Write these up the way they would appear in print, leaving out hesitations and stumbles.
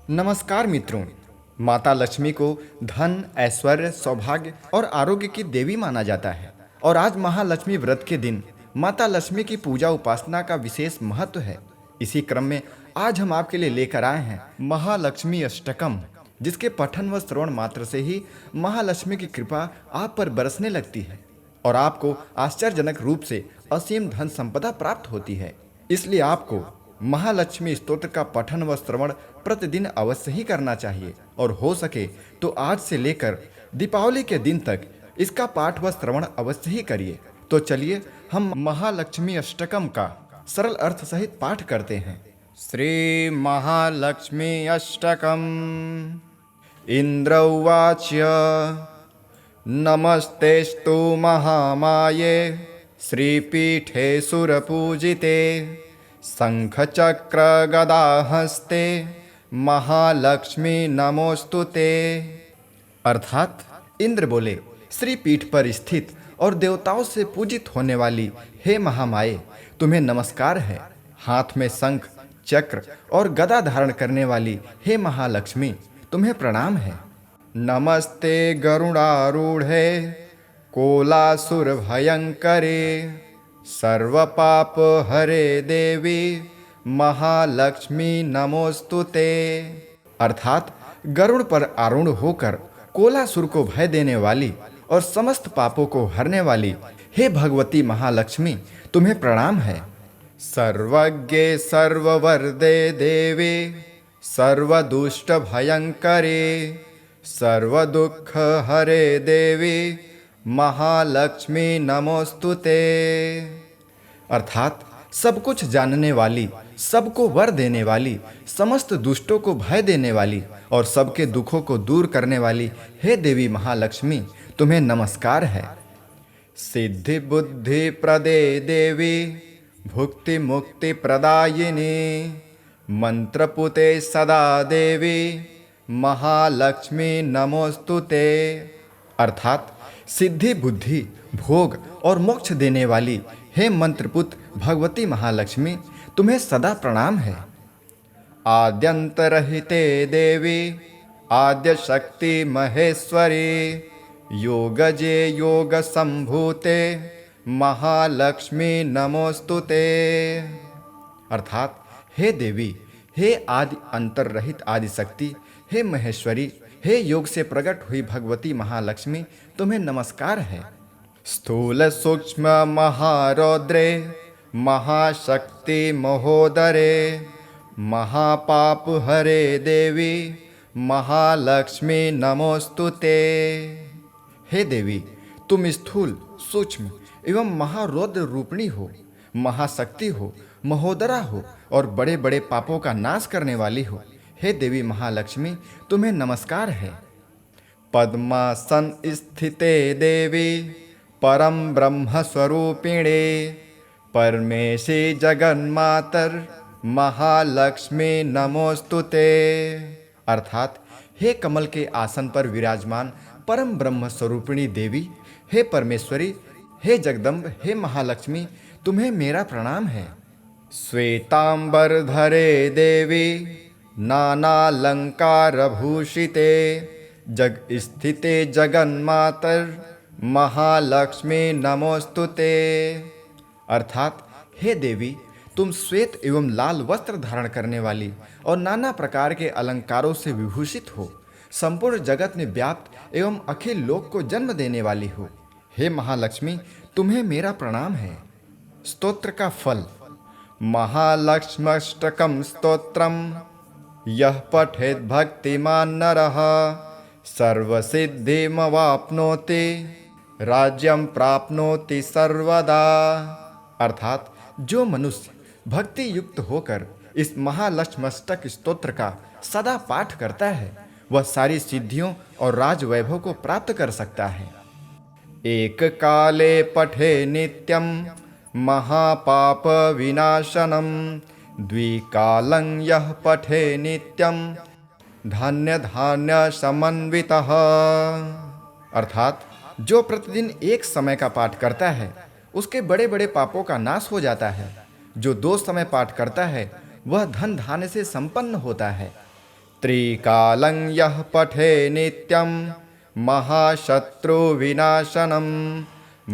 नमस्कार मित्रों। माता लक्ष्मी को धन, ऐश्वर्य, सौभाग्य और आरोग्य की देवी माना जाता है और आज महालक्ष्मी व्रत के दिन माता लक्ष्मी की पूजा उपासना का विशेष महत्व है। इसी क्रम में आज हम आपके लिए लेकर आए हैं महालक्ष्मी अष्टकम, जिसके पठन व श्रवण मात्र से ही महालक्ष्मी की कृपा आप पर बरसने लगती है और आपको आश्चर्यजनक रूप से असीम धन संपदा प्राप्त होती है। इसलिए आपको महालक्ष्मी स्तोत्र का पठन व श्रवण प्रतिदिन अवश्य ही करना चाहिए और हो सके तो आज से लेकर दीपावली के दिन तक इसका पाठ व श्रवण अवश्य ही करिए। तो चलिए हम महालक्ष्मी अष्टकम का सरल अर्थ सहित पाठ करते हैं। श्री महालक्ष्मी अष्टकम। इंद्र उवाच नमस्तेस्तु महामाये श्रीपीठे सुरपूजिते शंखचक्र गदाहस्ते महालक्ष्मी नमोस्तुते। अर्थात इंद्र बोले, श्री पीठ पर स्थित और देवताओं से पूजित होने वाली हे महामाये, तुम्हें नमस्कार है। हाथ में शंख, चक्र और गदा धारण करने वाली हे महालक्ष्मी, तुम्हें प्रणाम है। नमस्ते गरुड़ारूढ़े कोलासुर भयंकरे सर्वपाप हरे देवी महालक्ष्मी नमोस्तुते। अर्थात गरुड़ पर आरूढ़ होकर कोलासुर को भय देने वाली और समस्त पापों को हरने वाली हे भगवती महालक्ष्मी, तुम्हें प्रणाम है। सर्वज्ञे सर्ववरदे देवी सर्वदुष्ट भयंकरे सर्वदुःख हरे देवी महालक्ष्मी नमोस्तुते। अर्थात सब कुछ जानने वाली, सबको वर देने वाली, समस्त दुष्टों को भय देने वाली और सबके दुखों को दूर करने वाली हे देवी महालक्ष्मी, तुम्हें नमस्कार है। सिद्धि बुद्धि प्रदे देवी भुक्ति मुक्ति प्रदायिनी मंत्रपुते सदा देवी महालक्ष्मी नमोस्तुते। अर्थात सिद्धि बुद्धि भोग और मोक्ष देने वाली हे मंत्रपुत भगवती महालक्ष्मी, तुम्हें सदा प्रणाम है। आद्यंतरहिते देवी आद्य शक्ति महेश्वरी योगजे योग संभूते महालक्ष्मी नमोस्तुते। अर्थात हे देवी, हे आदि अंतर रहित आदि शक्ति, हे महेश्वरी, हे योग से प्रकट हुई भगवती महालक्ष्मी, तुम्हें नमस्कार है। स्थूल सूक्ष्म महारौद्रे महाशक्ति महोदरे महापाप हरे देवी महालक्ष्मी नमोस्तुते। हे देवी, तुम स्थूल सूक्ष्म एवं महारौद्र रूपिणी हो, महाशक्ति हो, महोदरा हो और बड़े बड़े पापों का नाश करने वाली हो। हे देवी महालक्ष्मी, तुम्हें नमस्कार है। पद्मासन स्थिते देवी परम ब्रह्म स्वरूपिणे परमेशी जगन्मातर महालक्ष्मी नमोस्तुते। अर्थात हे कमल के आसन पर विराजमान परम ब्रह्म स्वरूपिणी देवी, हे परमेश्वरी, हे जगदम्ब, हे महालक्ष्मी, तुम्हें मेरा प्रणाम है। श्वेतांबर धरे देवी नानालंकार भूषिते जग स्थिते जगन्मातर महालक्ष्मी नमोस्तुते। अर्थात हे देवी, तुम श्वेत एवं लाल वस्त्र धारण करने वाली और नाना प्रकार के अलंकारों से विभूषित हो, संपूर्ण जगत में व्याप्त एवं अखिल लोक को जन्म देने वाली हो। हे महालक्ष्मी, तुम्हें मेरा प्रणाम है। स्तोत्र का फल। महालक्ष्म्यष्टकम स्तोत्रम यः पठेत् भक्तिमान् नरः सर्वसिद्धिमवाप्नोति राज्यं प्राप्नोति सर्वदा। अर्थात जो मनुष्य भक्ति युक्त होकर इस महालक्ष्म्यष्टक स्तोत्र का सदा पाठ करता है, वह सारी सिद्धियों और राज वैभव को प्राप्त कर सकता है। एक काले पठे नित्यं महापाप विनाशनम द्विकालं यः पठे नित्यं धान्य धान्य समन्वितः। अर्थात जो प्रतिदिन एक समय का पाठ करता है, उसके बड़े बड़े पापों का नाश हो जाता है। जो 2 समय पाठ करता है, वह धन धान्य से संपन्न होता है। त्रिकालं यः पठे नित्यं महाशत्रुविनाशनं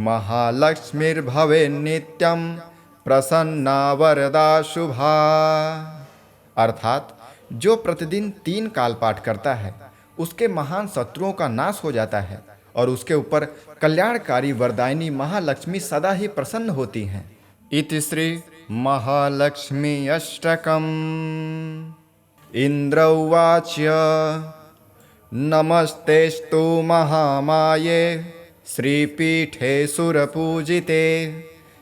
महालक्ष्मीर्भवेन्नित्यं प्रसन्ना वरदा शुभा। अर्थात जो प्रतिदिन 3 काल पाठ करता है उसके महान शत्रुओं का नाश हो जाता है और उसके ऊपर कल्याणकारी वरदायिनी महालक्ष्मी सदा ही प्रसन्न होती हैं। इति श्री महालक्ष्मी अष्टकम्। इंद्र उवाच नमस्तेस्तु महामाये श्रीपीठे सुरपूजिते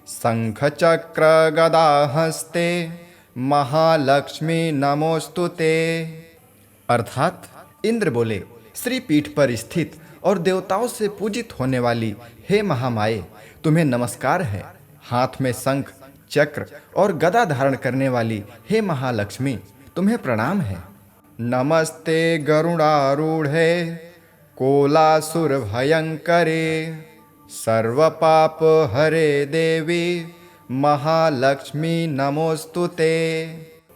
शंखचक्रगदाहस्ते महालक्ष्मी नमोस्तुते। अर्थात इंद्र बोले, श्री पीठ पर स्थित और देवताओं से पूजित होने वाली हे महामाये, तुम्हें नमस्कार है। हाथ में शंख चक्र और गदा धारण करने वाली हे महालक्ष्मी, तुम्हें प्रणाम है। नमस्ते गरुड़ारूढ़े कोलासुर भयंकरे सर्वपाप हरे देवी महालक्ष्मी नमोस्तुते।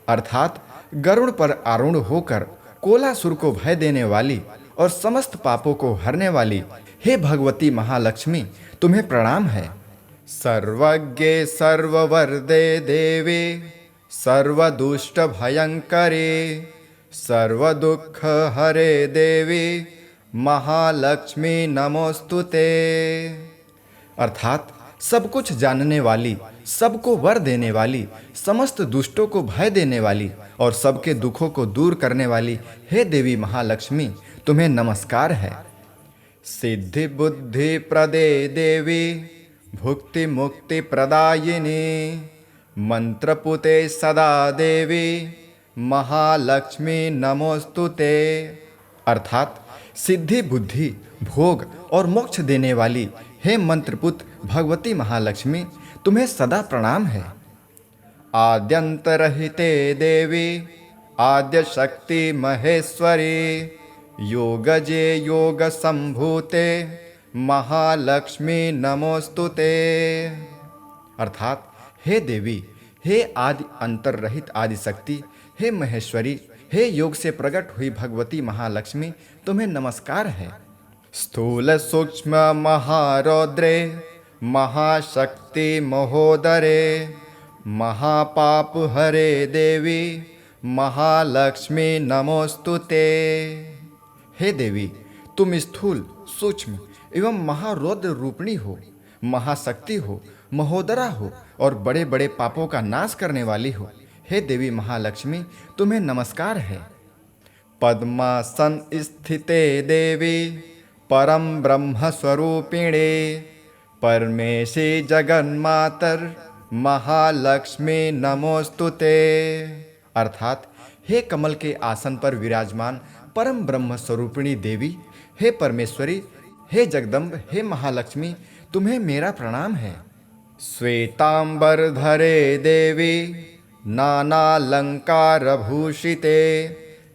अर्थात गरुड़ पर आरूढ़ होकर कोलासुर को भय देने वाली और समस्त पापों को हरने वाली हे भगवती महालक्ष्मी, तुम्हें प्रणाम है। सर्वज्ञे सर्ववरदे देवी सर्वदुष्ट भयंकरे सर्वदुःख हरे देवी महालक्ष्मी नमोस्तुते। अर्थात सब कुछ जानने वाली, सबको वर देने वाली, समस्त दुष्टों को भय देने वाली और सबके दुखों को दूर करने वाली हे देवी महालक्ष्मी, तुम्हें नमस्कार है। सिद्धि बुद्धि प्रदे देवी भुक्ति मुक्ति प्रदायिनी मंत्रपुते सदा देवी महालक्ष्मी नमोस्तुते। अर्थात सिद्धि बुद्धि भोग और मोक्ष देने वाली हे मंत्रपुत भगवती महालक्ष्मी, तुम्हें सदा प्रणाम है। आद्यंतरहिते देवी आद्य शक्ति महेश्वरी योगजे योग संभूते महालक्ष्मी नमोस्तुते। अर्थात हे देवी, हे आदि अंतर रहित आदि शक्ति, हे महेश्वरी, हे योग से प्रकट हुई भगवती महालक्ष्मी, तुम्हें नमस्कार है। स्थूल सूक्ष्म महारौद्रे महाशक्ति महोदरे महापाप हरे देवी महालक्ष्मी नमोस्तुते। हे देवी, तुम स्थूल सूक्ष्म एवं महारौद्र रूपिणी हो, महाशक्ति हो, महोदरा हो और बड़े बड़े पापों का नाश करने वाली हो। हे देवी महालक्ष्मी, तुम्हें नमस्कार है। पद्मासन स्थिते देवी परम ब्रह्म स्वरूपिणे परमेशे जगन्मातर महालक्ष्मी नमोस्तुते। अर्थात हे कमल के आसन पर विराजमान परम ब्रह्म स्वरूपिणी देवी, हे परमेश्वरी, हे जगदम्ब, हे महालक्ष्मी, तुम्हें मेरा प्रणाम है। श्वेतांबर धरे देवी नानालंकार भूषिते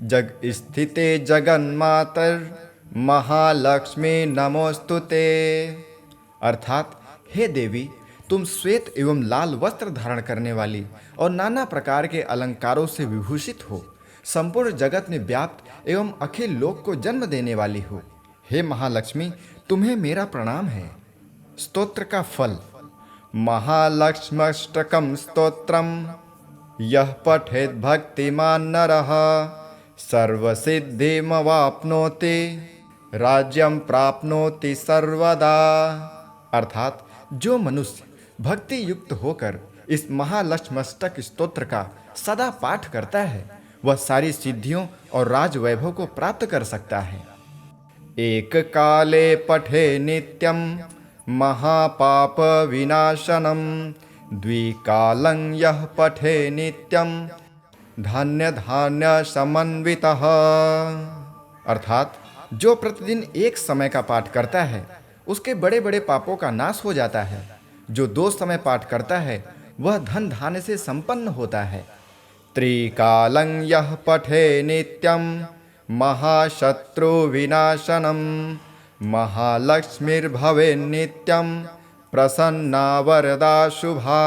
जग स्थिते जगन्मातर महालक्ष्मी नमोस्तुते। अर्थात हे देवी, तुम श्वेत एवं लाल वस्त्र धारण करने वाली और नाना प्रकार के अलंकारों से विभूषित हो, संपूर्ण जगत में व्याप्त एवं अखिल लोक को जन्म देने वाली हो। हे महालक्ष्मी, तुम्हें मेरा प्रणाम है। स्तोत्र का फल। महालक्ष्म्यष्टकं स्तोत्रम यः पठेत् भक्तिमान् नरः सर्वसिद्धिमवाप्नोति राज्यं प्राप्नोति सर्वदा। अर्थात जो मनुष्य भक्ति युक्त होकर इस महालक्ष्म्यष्टक स्तोत्र का सदा पाठ करता है, वह सारी सिद्धियों और राज वैभव को प्राप्त कर सकता है। एक काले पठे नित्यं महापाप विनाशनम द्विकालं यः पठे नित्यं धान्य धान्य समन्वितः। अर्थात जो प्रतिदिन एक समय का पाठ करता है उसके बड़े बड़े पापों का नाश हो जाता है। जो 2 समय पाठ करता है वह धन धान्य से संपन्न होता है। त्रिकालं यः पठे नित्यं महाशत्रु विनाशनम महालक्ष्मीर्भवेन्नित्यं प्रसन्ना वरदा शुभा।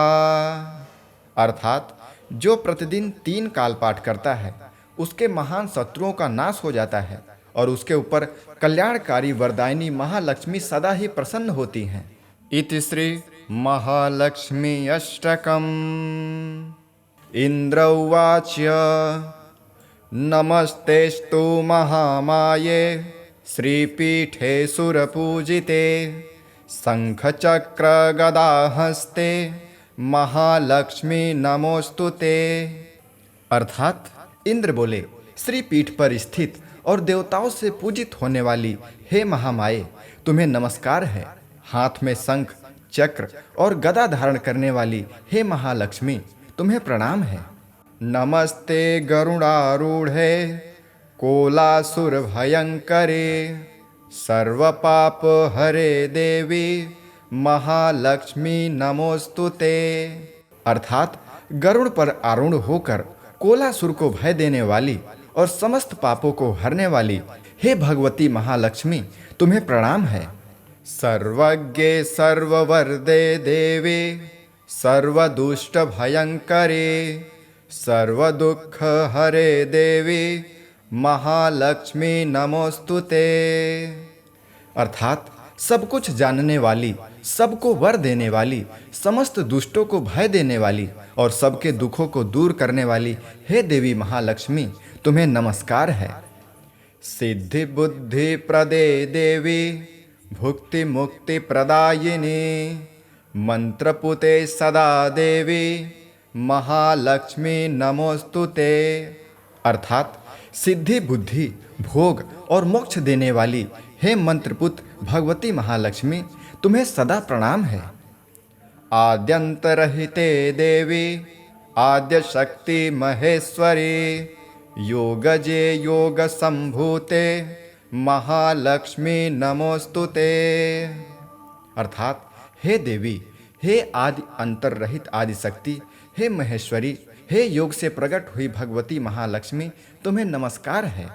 अर्थात जो प्रतिदिन 3 काल पाठ करता है उसके महान शत्रुओं का नाश हो जाता है और उसके ऊपर कल्याणकारी वरदायिनी महालक्ष्मी सदा ही प्रसन्न होती हैं। इति श्री महालक्ष्मी अष्टकम्। इंद्र उवाच नमस्तेस्तु महामाये श्रीपीठे सुरपूजिते शंखचक्र गदाहस्ते महालक्ष्मी नमोस्तुते। अर्थात इंद्र बोले, श्रीपीठ पर स्थित और देवताओं से पूजित होने वाली हे महामाये, तुम्हें नमस्कार है। हाथ में शंख चक्र और गदा धारण करने वाली हे महालक्ष्मी, तुम्हें प्रणाम है। नमस्ते गरुड़ारूढ़े कोलासुर भयंकरे सर्वपाप हरे देवी महालक्ष्मी नमोस्तुते। अर्थात गरुड़ पर आरूढ़ होकर कोलासुर को भय देने वाली और समस्त पापों को हरने वाली हे भगवती महालक्ष्मी, तुम्हें प्रणाम है। सर्वज्ञे सर्ववरदे देवी सर्वदुष्ट भयंकरे सर्वदुःख हरे देवी महालक्ष्मी नमोस्तुते। अर्थात सब कुछ जानने वाली, सबको वर देने वाली, समस्त दुष्टों को भय देने वाली और सबके दुखों को दूर करने वाली हे देवी महालक्ष्मी, तुम्हें नमस्कार है। सिद्धि बुद्धि प्रदे देवी भुक्ति मुक्ति प्रदायिनी मंत्रपुते सदा देवी महालक्ष्मी नमोस्तुते। अर्थात सिद्धि बुद्धि भोग और मोक्ष देने वाली हे मंत्रपुत भगवती महालक्ष्मी, तुम्हें सदा प्रणाम है। आद्यंतरहिते देवी आद्य शक्ति महेश्वरी योगजे योग संभूते महालक्ष्मी नमोस्तुते। अर्थात हे देवी, हे आदि अंतर रहित आदि शक्ति, हे महेश्वरी, हे योग से प्रकट हुई भगवती महालक्ष्मी, तुम्हें नमस्कार है।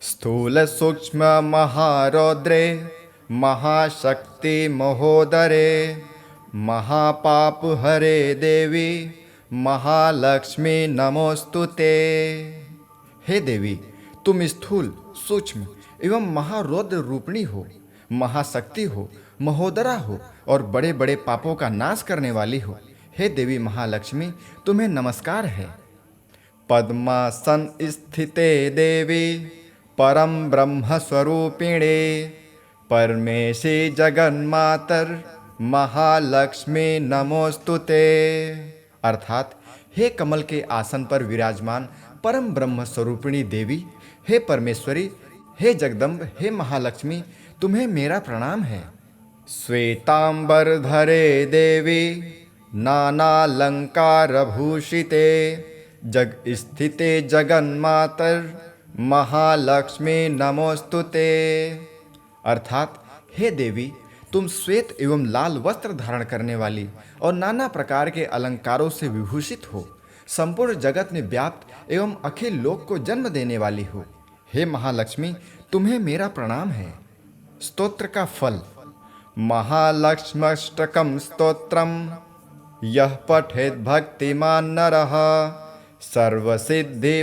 स्थूल सूक्ष्म महारौद्रे महाशक्ति महोदरे महापाप हरे देवी महालक्ष्मी नमोस्तुते। हे देवी, तुम स्थूल सूक्ष्म एवं महारौद्र रूपिणी हो, महाशक्ति हो, महोदरा हो और बड़े बड़े पापों का नाश करने वाली हो। हे देवी महालक्ष्मी, तुम्हें नमस्कार है। पद्मासन स्थिते देवी परम ब्रह्म स्वरूपिणे परमेशी जगन्मातर महालक्ष्मी नमोस्तुते। अर्थात हे कमल के आसन पर विराजमान परम ब्रह्म स्वरूपिणी देवी, हे परमेश्वरी, हे जगदम्ब, हे महालक्ष्मी, तुम्हें मेरा प्रणाम है। श्वेतांबर धरे देवी नानालंकार भूषिते जग स्थिते जगन्मातर महालक्ष्मी नमोस्तुते। अर्थात हे देवी, तुम श्वेत एवं लाल वस्त्र धारण करने वाली और नाना प्रकार के अलंकारों से विभूषित हो, संपूर्ण जगत में व्याप्त एवं अखिल लोक को जन्म देने वाली हो। हे महालक्ष्मी, तुम्हें मेरा प्रणाम है। स्तोत्र का फल। महालक्ष्म्यष्टकं स्तोत्रम यः पठेत् भक्तिमान् नरः सर्वसिद्धिमवाप्नोति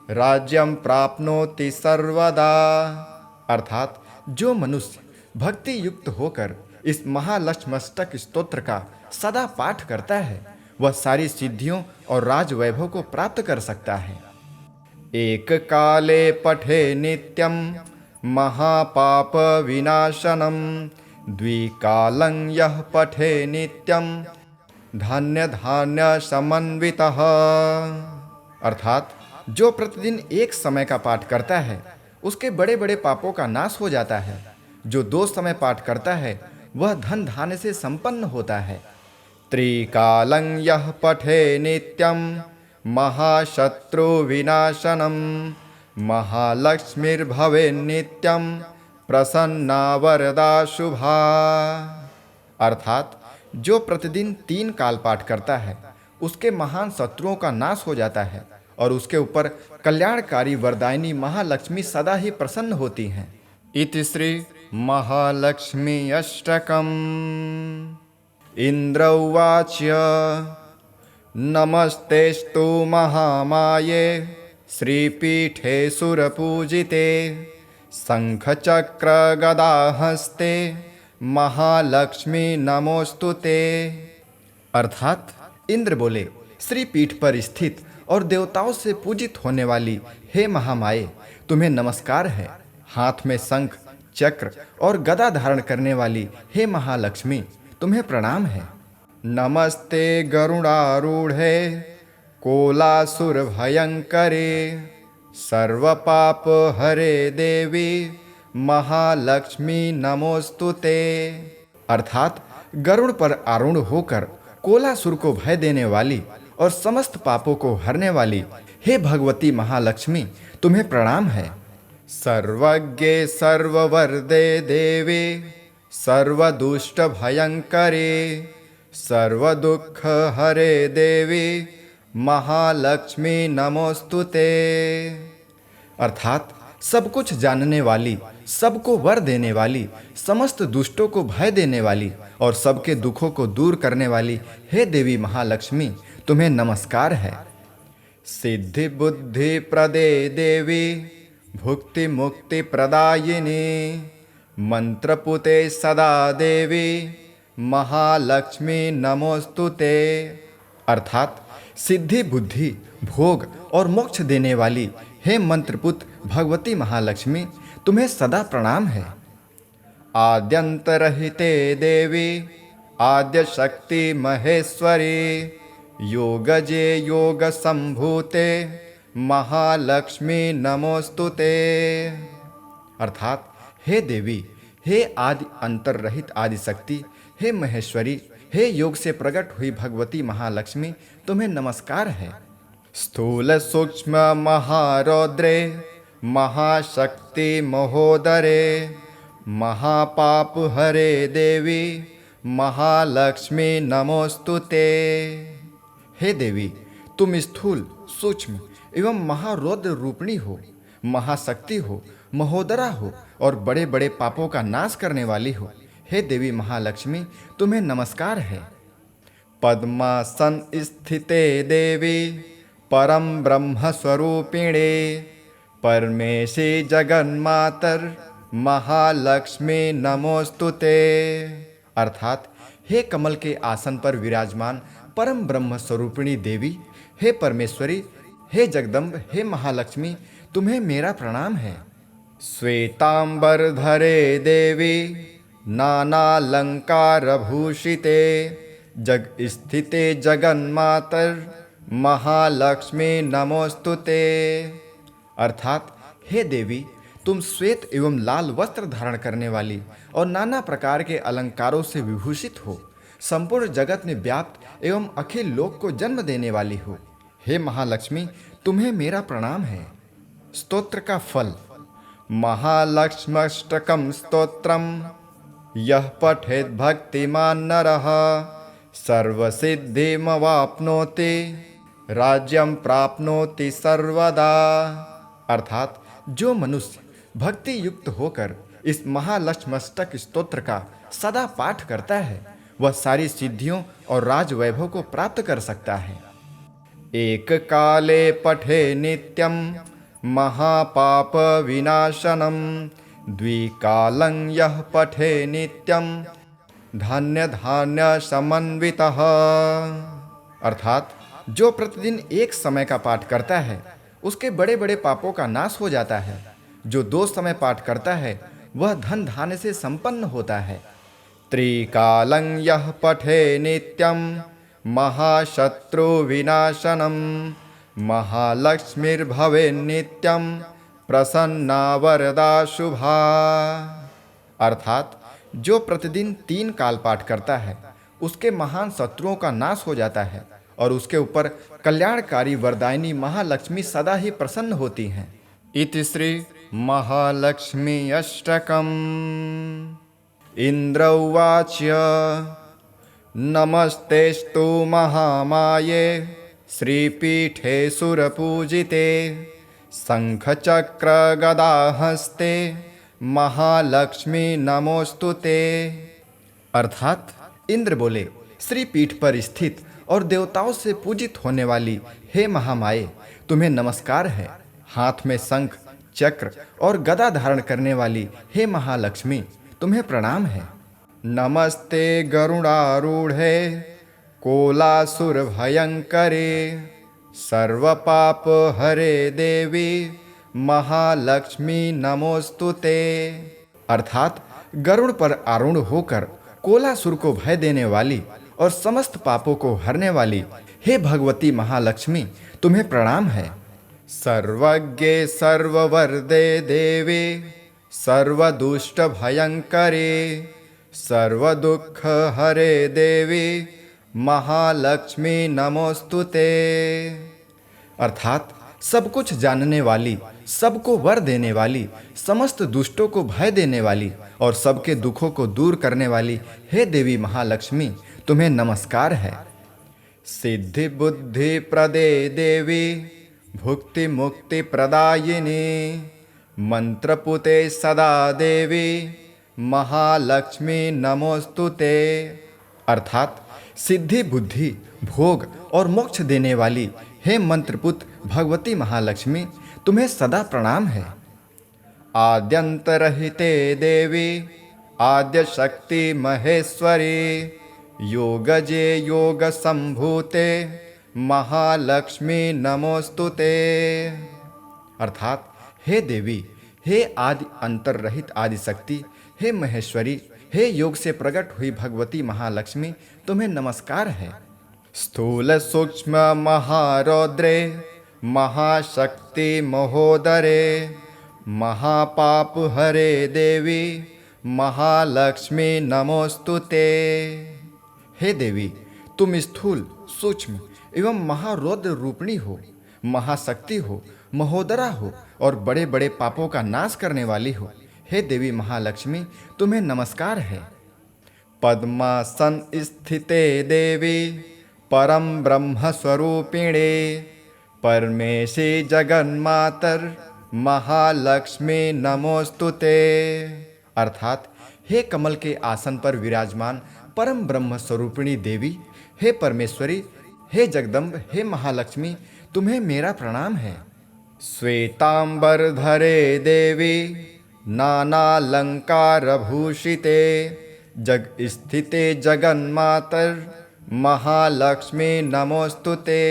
राज्यं प्राप्नोति सर्वदा। अर्थात जो मनुष्य भक्ति युक्त होकर इस महालक्ष्म्यष्टक स्तोत्र का सदा पाठ करता है, वह सारी सिद्धियों और राज वैभव को प्राप्त कर सकता है। एक काले पठे नित्यं महापाप विनाशनम द्विकालं यः पठे नित्यं धान्य धान्य समन्वितः। अर्थात जो प्रतिदिन एक समय का पाठ करता है, उसके बड़े बड़े पापों का नाश हो जाता है। जो 2 समय पाठ करता है, वह धन धान्य से संपन्न होता है। त्रिकालं यः पठे नित्यं महाशत्रु विनाशनम महालक्ष्मीर्भवे नित्यं प्रसन्ना वरदा शुभा। अर्थात जो प्रतिदिन 3 काल पाठ करता है, उसके महान शत्रुओं का नाश हो जाता है और उसके ऊपर कल्याणकारी वरदायिनी महालक्ष्मी सदा ही प्रसन्न होती हैं। इति श्री महालक्ष्मी अष्टकम्। इंद्र उवाच नमस्तेस्तु महामाये श्रीपीठे सुरपूजिते शंखचक्रगदाहस्ते महालक्ष्मी नमोस्तुते। अर्थात इंद्र बोले, श्री पीठ पर स्थित और देवताओं से पूजित होने वाली हे महामाये, तुम्हें नमस्कार है। हाथ में शंख, चक्र और गदा धारण करने वाली हे महालक्ष्मी, तुम्हें प्रणाम है। नमस्ते गरुड़ारूढ़े कोलासुर भयंकरे सर्वपाप हरे देवी महालक्ष्मी नमोस्तुते। अर्थात गरुड़ पर आरूढ़ होकर कोलासुर को भय देने वाली और समस्त पापों को हरने वाली हे भगवती महालक्ष्मी, तुम्हें प्रणाम है। सर्वज्ञे सर्ववरदे देवी सर्वदुष्ट भयंकरे सर्वदुःख हरे देवी महालक्ष्मी नमोस्तुते। अर्थात सब कुछ जानने वाली, सबको वर देने वाली, समस्त दुष्टों को भय देने वाली और सबके दुखों को दूर करने वाली हे देवी महालक्ष्मी, तुम्हें नमस्कार है। सिद्धि बुद्धि प्रदे देवी भुक्ति मुक्ति प्रदायिनी मंत्रपुते सदा देवी महालक्ष्मी नमोस्तुते। अर्थात सिद्धि बुद्धि भोग और मोक्ष देने वाली हे मंत्रपुत भगवती महालक्ष्मी, तुम्हें सदा प्रणाम है। आद्यंतरहिते देवी आद्य शक्ति महेश्वरी योगजे योग संभूते महालक्ष्मी नमोस्तुते। अर्थात हे देवी, हे आदि अंतर रहित आदि शक्ति, हे महेश्वरी, हे योग से प्रकट हुई भगवती महालक्ष्मी, तुम्हें नमस्कार है। स्थूल सूक्ष्म महारौद्रे महाशक्ति महोदरे महापाप हरे देवी महालक्ष्मी नमोस्तुते। हे देवी, तुम स्थूल सूक्ष्म एवं महारौद्र रूपिणी हो, महाशक्ति हो, महोदरा हो और बड़े बड़े पापों का नाश करने वाली हो। हे देवी महालक्ष्मी, तुम्हें नमस्कार है। पद्मासन स्थिते देवी परम ब्रह्म स्वरूपिणे परमेशी जगन्मातर महालक्ष्मी नमोस्तुते। अर्थात हे कमल के आसन पर विराजमान परम ब्रह्म स्वरूपिणी देवी, हे परमेश्वरी, हे जगदम्ब, हे महालक्ष्मी, तुम्हें मेरा प्रणाम है। श्वेतांबर धरे देवी नानालंकार भूषिते जग स्थिते जगन्मातर महालक्ष्मी नमोस्तुते। अर्थात हे देवी, तुम श्वेत एवं लाल वस्त्र धारण करने वाली और नाना प्रकार के अलंकारों से विभूषित हो, संपूर्ण जगत में व्याप्त एवं अखिल लोक को जन्म देने वाली हो। हे महालक्ष्मी, तुम्हें मेरा प्रणाम है। स्तोत्र का फल। महालक्ष्म्यष्टकं स्तोत्रम यः पठेत् भक्तिमान् नरः सर्वसिद्धिमवाप्नोति राज्यं प्राप्नोति सर्वदा। अर्थात जो मनुष्य भक्ति युक्त होकर इस महालक्ष्म्यष्टक स्तोत्र का सदा पाठ करता है, वह सारी सिद्धियों और राज वैभव को प्राप्त कर सकता है। एक काले पठे नित्यं महापाप विनाशनम द्विकालं यः पठे नित्यं धान्य धान्य समन्वितः। अर्थात जो प्रतिदिन एक समय का पाठ करता है, उसके बड़े बड़े पापों का नाश हो जाता है। जो 2 समय पाठ करता है, वह धन धान्य से संपन्न होता है। त्रिकालं यः पठे नित्यं महाशत्रु विनाशनम महालक्ष्मीर्भवे नित्यं प्रसन्ना वरदा शुभा। अर्थात जो प्रतिदिन 3 काल पाठ करता है, उसके महान शत्रुओं का नाश हो जाता है और उसके ऊपर कल्याणकारी वरदायिनी महालक्ष्मी सदा ही प्रसन्न होती हैं। इति श्री महालक्ष्मी अष्टकम्। इंद्र उवाच नमस्तेस्तु महामाये श्रीपीठे सुरपूजिते शंखचक्रगदाहस्ते महालक्ष्मी नमोस्तुते। अर्थात इंद्र बोले, श्री पीठ पर स्थित और देवताओं से पूजित होने वाली हे महामाये, तुम्हें नमस्कार है। हाथ में शंख, चक्र और गदा धारण करने वाली हे महालक्ष्मी, तुम्हें प्रणाम है। नमस्ते गरुड़ारूढ़े कोलासुर भयंकरे सर्वपाप हरे देवी महालक्ष्मी नमोस्तुते। अर्थात गरुड़ पर आरूढ़ होकर कोलासुर को भय देने वाली और समस्त पापों को हरने वाली हे भगवती महालक्ष्मी, तुम्हें प्रणाम है। सर्वज्ञे सर्ववरदे देवी सर्वदुष्ट भयंकरे सर्वदुःख हरे देवी महालक्ष्मी नमोस्तुते। अर्थात सब कुछ जानने वाली, सबको वर देने वाली, समस्त दुष्टों को भय देने वाली और सबके दुखों को दूर करने वाली हे देवी महालक्ष्मी, तुम्हें नमस्कार है। सिद्धि बुद्धि प्रदे देवी भुक्ति मुक्ति प्रदायिनी मंत्रपुते सदा देवी महालक्ष्मी नमोस्तुते। अर्थात सिद्धि बुद्धि भोग और मोक्ष देने वाली हे मंत्रपुत भगवती महालक्ष्मी, तुम्हें सदा प्रणाम है। आद्यंतरहिते देवी आद्य शक्ति महेश्वरी योगजे योग संभूते महालक्ष्मी नमोस्तुते। अर्थात हे देवी, हे आदि अंतर रहित आदि शक्ति, हे महेश्वरी, हे योग से प्रकट हुई भगवती महालक्ष्मी, तुम्हें नमस्कार है। स्थूल सूक्ष्म महारौद्रे महाशक्ति महोदरे महापाप हरे देवी महालक्ष्मी नमोस्तुते। हे देवी, तुम स्थूल सूक्ष्म एवं महारौद्र रूपिणी हो, महाशक्ति हो, महोदरा हो और बड़े बड़े पापों का नाश करने वाली हो। हे देवी महालक्ष्मी, तुम्हें नमस्कार है। पद्मासन स्थिते देवी परम ब्रह्म स्वरूपिणे परमेशी जगन्मातर महालक्ष्मी नमोस्तुते। अर्थात हे कमल के आसन पर विराजमान परम ब्रह्म स्वरूपिणी देवी, हे परमेश्वरी, हे जगदम्ब, हे महालक्ष्मी, तुम्हें मेरा प्रणाम है। श्वेतांबर धरे देवी नानालंकार भूषिते जग स्थिते जगन्मातर महालक्ष्मी नमोस्तुते।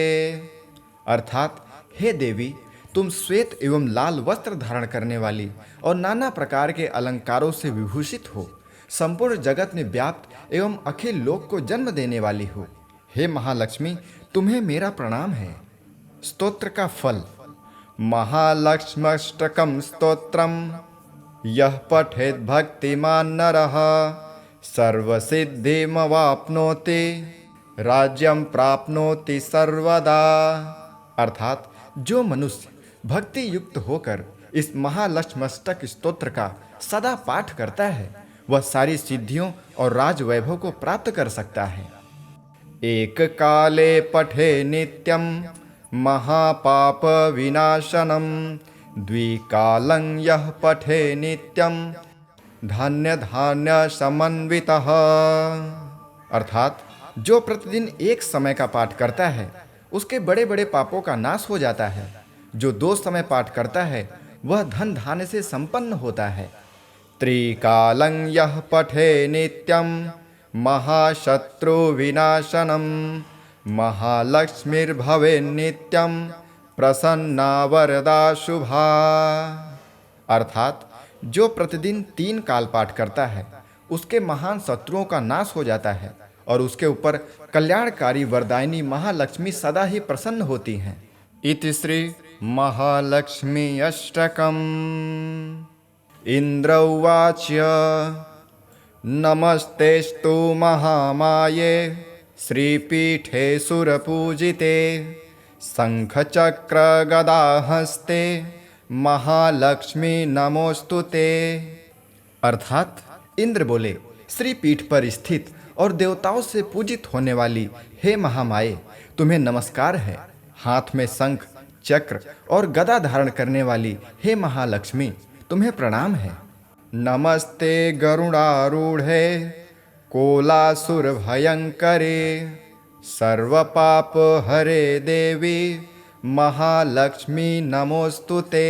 अर्थात हे देवी, तुम श्वेत एवं लाल वस्त्र धारण करने वाली और नाना प्रकार के अलंकारों से विभूषित हो, संपूर्ण जगत में व्याप्त एवं अखिल लोक को जन्म देने वाली हो। हे महालक्ष्मी, तुम्हें मेरा प्रणाम है। स्तोत्र का फल। महालक्ष्म्यष्टकं स्तोत्रम यः पठेत् भक्तिमान् नरः सर्वसिद्धिमवाप्नोति राज्यं प्राप्नोति सर्वदा। अर्थात जो मनुष्य भक्ति युक्त होकर इस महालक्ष्म्यष्टक स्तोत्र का सदा पाठ करता है, वह सारी सिद्धियों और राज वैभव को प्राप्त कर सकता है। एक काले पठे नित्यं महापाप विनाशनम द्विकालं यः पठे नित्यं धान्य धान्य समन्वितः। अर्थात जो प्रतिदिन एक समय का पाठ करता है, उसके बड़े बड़े पापों का नाश हो जाता है। जो 2 समय पाठ करता है, वह धन धान्य से संपन्न होता है। त्रिकालं यः पठे नित्यं महाशत्रु विनाशनम महालक्ष्मीर्भवे नित्यं प्रसन्ना वरदा शुभा। अर्थात जो प्रतिदिन 3 काल पाठ करता है, उसके महान शत्रुओं का नाश हो जाता है और उसके ऊपर कल्याणकारी वरदायिनी महालक्ष्मी सदा ही प्रसन्न होती हैं। इति श्री महालक्ष्मी अष्टकम्। इंद्र उवाच नमस्तेस्तु महामाये श्रीपीठे सुरपूजिते शंखचक्र गदाहस्ते महालक्ष्मी नमोस्तुते। अर्थात इंद्र बोले, श्रीपीठ पर स्थित और देवताओं से पूजित होने वाली हे महामाये, तुम्हें नमस्कार है। हाथ में शंख चक्र और गदा धारण करने वाली हे महालक्ष्मी, तुम्हें प्रणाम है। नमस्ते गरुड़ारूढ़े कोलासुर भयंकरे सर्व पाप हरे देवी महालक्ष्मी नमोस्तुते।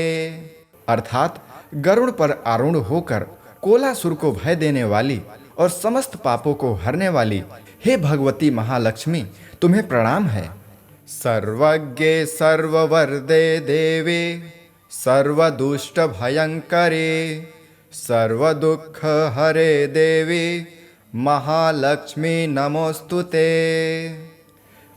अर्थात गरुड़ पर आरूढ़ होकर कोलासुर को भय देने वाली और समस्त पापों को हरने वाली हे भगवती महालक्ष्मी, तुम्हें प्रणाम है। सर्वज्ञे सर्ववरदे देवी सर्वदुष्ट भयंकरे सर्वदुःख हरे देवी महालक्ष्मी नमोस्तुते।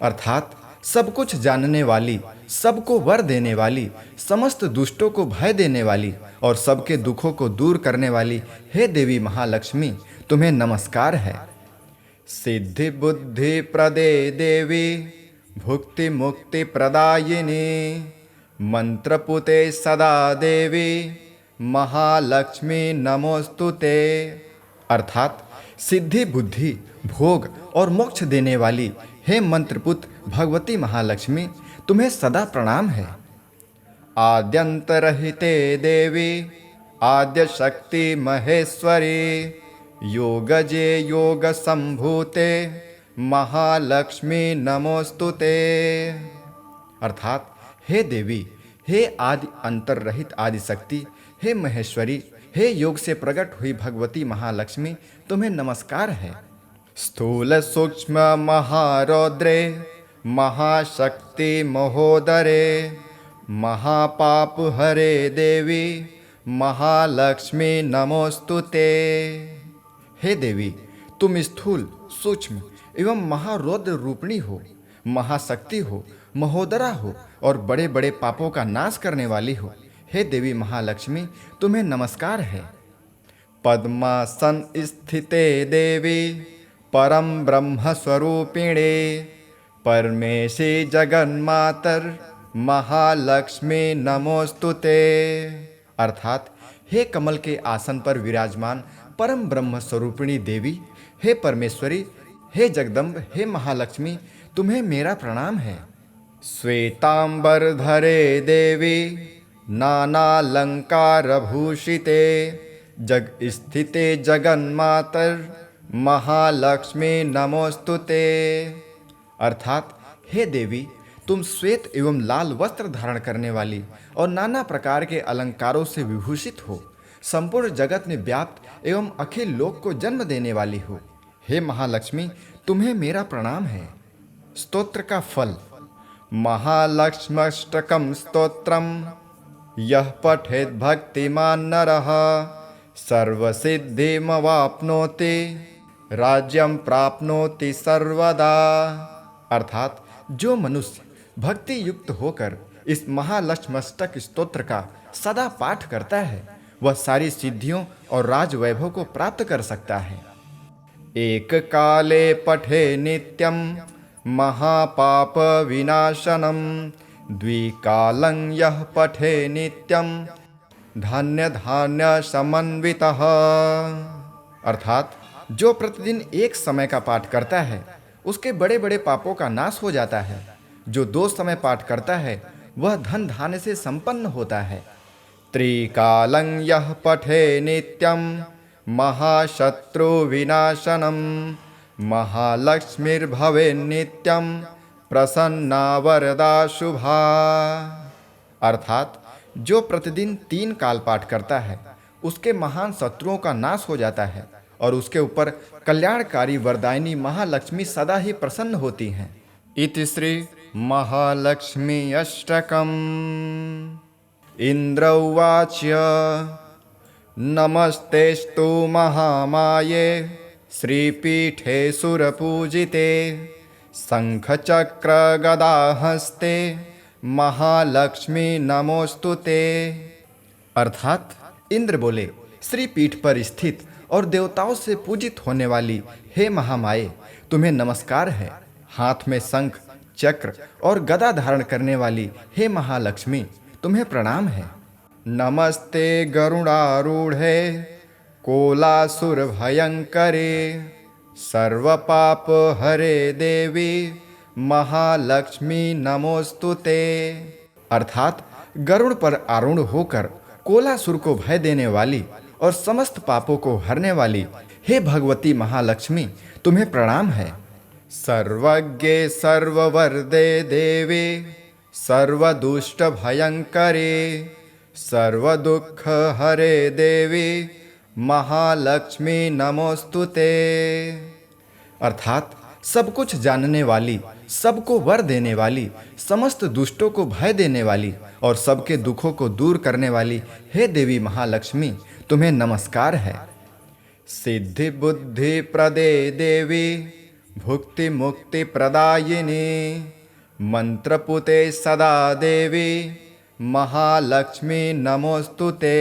अर्थात सब कुछ जानने वाली, सबको वर देने वाली, समस्त दुष्टों को भय देने वाली और सबके दुखों को दूर करने वाली हे देवी महालक्ष्मी, तुम्हें नमस्कार है। सिद्धि बुद्धि प्रदे देवी भुक्ति मुक्ति प्रदायिनी मंत्रपुते सदा देवी महालक्ष्मी नमोस्तुते। अर्थात सिद्धि बुद्धि भोग और मोक्ष देने वाली हे मंत्रपुत भगवती महालक्ष्मी, तुम्हें सदा प्रणाम है। आद्यंतरहिते देवी आद्य शक्ति महेश्वरी योगजे योग संभूते महालक्ष्मी नमोस्तुते। अर्थात हे देवी, हे आदि अंतर रहित आदि शक्ति, हे महेश्वरी, हे योग से प्रकट हुई भगवती महालक्ष्मी, तुम्हें नमस्कार है। स्थूल सूक्ष्म महारौद्रे महाशक्ति महोदरे महापाप हरे देवी महालक्ष्मी नमोस्तुते। हे देवी, तुम स्थूल सूक्ष्म एवं महारौद्र रूपिणी हो, महाशक्ति हो, महोदरा हो और बड़े बड़े पापों का नाश करने वाली हो। हे देवी महालक्ष्मी, तुम्हें नमस्कार है। पद्मासन स्थिते देवी परम ब्रह्म स्वरूपिणे परमेशी जगन्मातर महालक्ष्मी नमोस्तुते। अर्थात हे कमल के आसन पर विराजमान परम ब्रह्म स्वरूपिणी देवी, हे परमेश्वरी, हे जगदम्ब, हे महालक्ष्मी, तुम्हें मेरा प्रणाम है। श्वेतांबर धरे देवी नानालंकार भूषिते जग स्थिते जगन्मातर महालक्ष्मी नमोस्तुते। अर्थात हे देवी, तुम श्वेत एवं लाल वस्त्र धारण करने वाली और नाना प्रकार के अलंकारों से विभूषित हो, संपूर्ण जगत में व्याप्त एवं अखिल लोक को जन्म देने वाली हो। हे महालक्ष्मी, तुम्हें मेरा प्रणाम है। स्तोत्र का फल। महालक्ष्म्यष्टकं स्तोत्रम यः पठेत् भक्तिमान् नरः सर्वसिद्धिमवाप्नोति राज्यं प्राप्नोति सर्वदा। अर्थात जो मनुष्य भक्ति युक्त होकर इस महालक्ष्म्यष्टक स्तोत्र का सदा पाठ करता है, वह सारी सिद्धियों और राज वैभव को प्राप्त कर सकता है। एक काले पठे नित्यं महापाप विनाशनम द्विकालं यः पठे नित्यं धान्य धान्य समन्वितः। अर्थात जो प्रतिदिन एक समय का पाठ करता है, उसके बड़े बड़े पापों का नाश हो जाता है। जो 2 समय पाठ करता है, वह धन धान्य से संपन्न होता है। त्रिकालं यः पठे नित्यं महाशत्रु विनाशनम महालक्ष्मीर्भवे नित्यं प्रसन्ना वरदा शुभा। अर्थात जो प्रतिदिन 3 काल पाठ करता है, उसके महान शत्रुओं का नाश हो जाता है और उसके ऊपर कल्याणकारी वरदायिनी महालक्ष्मी सदा ही प्रसन्न होती हैं। इति श्री महालक्ष्मी अष्टकम्। इंद्र उवाच नमस्तेस्तु महामाये श्रीपीठे सुरपूजिते शंखचक्र गदाहस्ते महालक्ष्मी नमोस्तुते। अर्थात इंद्र बोले, श्रीपीठ पर स्थित और देवताओं से पूजित होने वाली हे महामाये, तुम्हें नमस्कार है। हाथ में शंख चक्र और गदा धारण करने वाली हे महालक्ष्मी, तुम्हें प्रणाम है। नमस्ते गरुड़ारूढ़े कोलासुर भयंकरे सर्वपाप हरे देवी महालक्ष्मी नमोस्तुते। अर्थात गरुड़ पर आरूढ़ होकर कोलासुर को भय देने वाली और समस्त पापों को हरने वाली हे भगवती महालक्ष्मी, तुम्हें प्रणाम है। सर्वज्ञे सर्ववरदे देवी सर्वदुष्टभयङ्करे सर्वदुःखहरे देवी महालक्ष्मी नमोस्तुते। अर्थात सब कुछ जानने वाली, सबको वर देने वाली, समस्त दुष्टों को भय देने वाली और सबके दुखों को दूर करने वाली हे देवी महालक्ष्मी, तुम्हें नमस्कार है। सिद्धि बुद्धि प्रदे देवी भुक्ति मुक्ति प्रदायिनी मंत्रपुते सदा देवी महालक्ष्मी नमोस्तुते।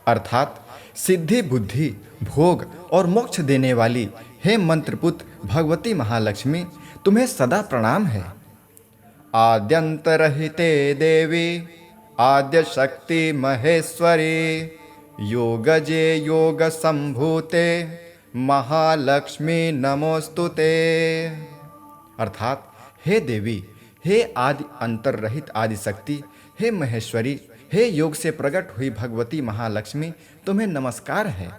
अर्थात सिद्धि बुद्धि भोग और मोक्ष देने वाली हे मंत्रपुत भगवती महालक्ष्मी, तुम्हें सदा प्रणाम है। आद्यंतरहिते देवी आद्य शक्ति महेश्वरी योगजे योग संभूते महालक्ष्मी नमोस्तुते। अर्थात हे देवी, हे आदि अंतर रहित आदि शक्ति, हे महेश्वरी, हे योग से प्रकट हुई भगवती महालक्ष्मी, तुम्हें नमस्कार है।